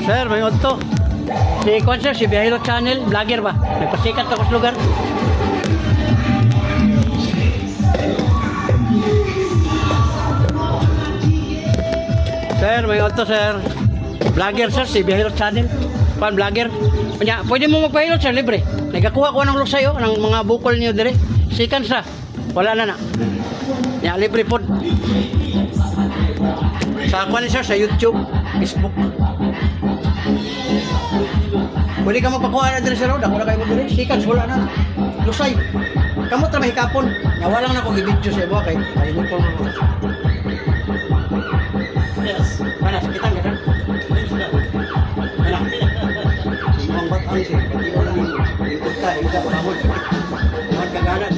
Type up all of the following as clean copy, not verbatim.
Sir, may to. Si Kwan sir, si Biyahilo Channel, vlogger ba? Nagpasikat ako sa lugar. Sir, may to sir. Vlogger sir, si Biyahilo Channel. Kwan, vlogger. Kanya, pwede mo magpahilot sir, libre. Nagakuha ko ng lusayo, ng mga bukol niyo dire. Sikan sa. Wala na na. Ya, libre po. Sa Kwan sir, sa YouTube, Facebook. Pwede ka magpakuha na din sa road. Ako na kayo mo din. Sikan, wala na. Lusay. Kamot na mahikapon. Nawalang na akong i-video sa iba. Kaya mo po. Yes. Mana, sakitan ka, sir? Mana? Ang batang siya. Pati ko lang ikot ka. Ikot ka. Pamod. Naman kagana.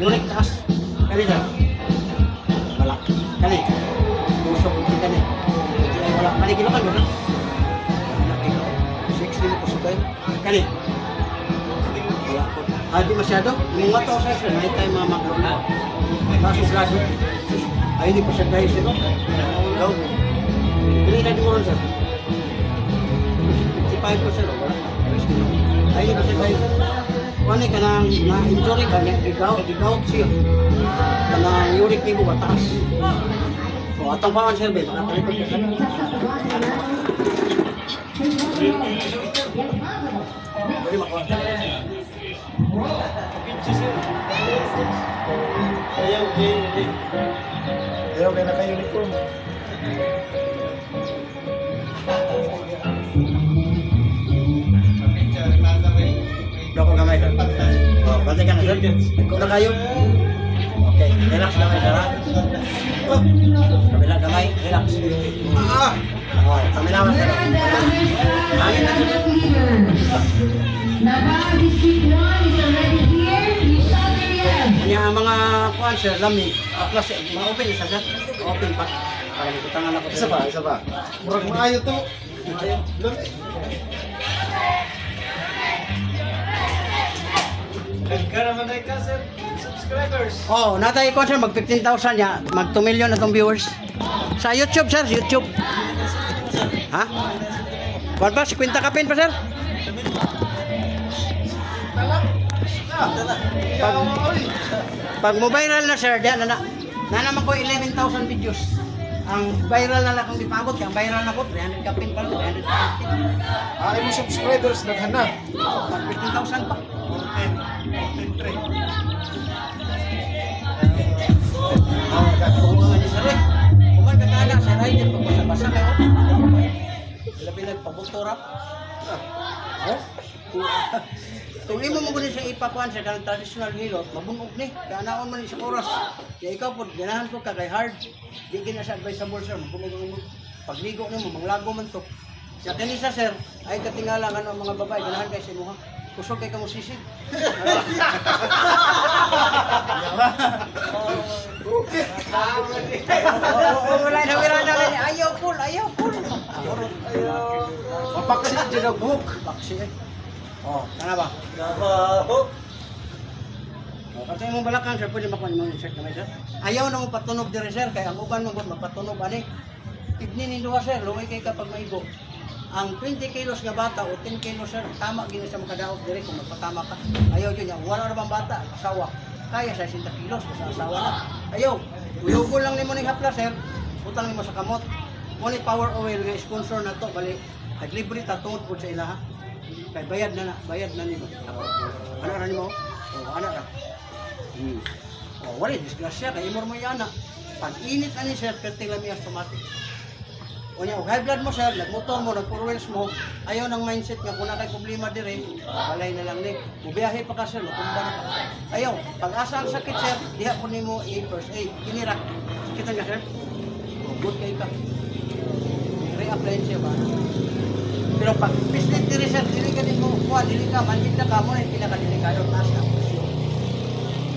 Yunik taas. Kali, sir? Wala. Kali. Pusok ko kani. Wala. Kali kilokan mo, sir? Kali. Di masyado. Mga to sa sir, may tayo mga maglolo. Kaso grado. Ay, hindi pa siya guys, sir. Daw. Hindi na din mo ron, sir. 55 po, sir. Ay, hindi pa siya guys. Kung ka nang na-injury ka, ikaw siya. Kanang uric niyo ba, taas. So, atong pawan, sir, Ben. Nakalikot ka, sir. Boleh makan. Ayaw kayo naka-uniform. Doko gamay ka. Oh, balik ka na sir. Ikaw na kayo. Okay, relax gamay sir. Kabila gamay, relax. Oh, kami naman sir. Hangin na. Kanya mga kuhan sir, lamig, plus mga open isa sir, open pa. Para magkutangan ako. Isa pa. Murag maayo to. Lamig. Nagkaraman na ka sir, subscribers. Oh, natay ko sir, mag 15,000 ya, mag 2 million na tong viewers. Sa YouTube sir, YouTube. Ha? Kuwan ba, 50 kapin pa sir? Pag mo viral na sir, diyan na naman ko 11,000 videos. Ang viral na lang kung di paabot, ang viral na ko 300 kapin pa lang, 350. Ay mo subscribers naghan na. Pag 15,000 pa. 14,3. Oh, gatuwa ni sir. Kuman ka kana sa rider pag basa kayo. Labi nagpabutora. Kung imo mo guni siya ipakuan sa kanang traditional hilot, mabunog ni. Kanaon man ni sa oras. Kaya ikaw po, ganahan ko ka kay hard. Di gina sa advisable sir, mabunog mo. Pagligo nimo, manglago man to. Sa kanisa sir, ay katingala nga ang mga babae, ganahan kay sa imuha. Kusog kay kamo sisig. Okay. Wala na wala na ayaw cool. Papaksi jud ang buhok. Paksi. Oh, kana ba? Oh, kasi mo balakang sir, pwede makuha mo yung shirt na may sir. Ayaw na mo patunog dire sir, kaya ang uban mo gud magpatunog ani. kidney ni duha sir, luway kay kapag maigo. Ang 20 kilos nga bata o 10 kilos sir, tama gini sa makadaot dire kung magpatama ka. Ayaw yun niya, wala na bang bata, asawa. Kaya sa 60 kilos, sa asawa na. Ayaw, uyugo lang ni mo ni hapla sir, utang ni mo sa kamot. Only Power Oil nga sponsor na to, bali, naglibre ta tungod po sa ilaha. Kay bayad na ni mo. Ano na ni mo? O, ano na. O, wala, disgrasya, kay imor mo yana. Pag init na ni sir, perting lami automatic. O niya, high blood mo sir, nagmotor mo, nagpurwels mo, ayaw ng mindset nga kung na kay problema dire, balay na lang ni. Mubiyahe pa ka sir, matumba na pa. Ayaw, pag-asa ang sakit sir, diha po ni mo first aid, kinira. Kita nga sir, o, good kay ka. Re-apply siya ba? Pero pag business dire sir, dili ka din mo, dili ka, manhid na ka mo, na pinaka-delikado, taas na.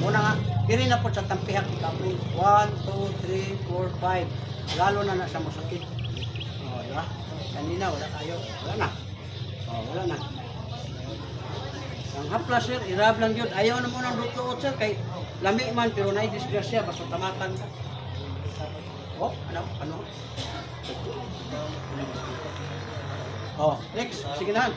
Muna nga, diri na po sa tampihak, ikapoy, 1, 2, 3, 4, 5, lalo na sa masakit. O, diba? Kanina, wala tayo. Wala na. O, wala na. Ang hapla, sir, irab lang yun. Ayaw na mo ng luto, sir, kay lami man, pero na-disgrasya, basta tamatan ka. O, ano? O, next, sige na.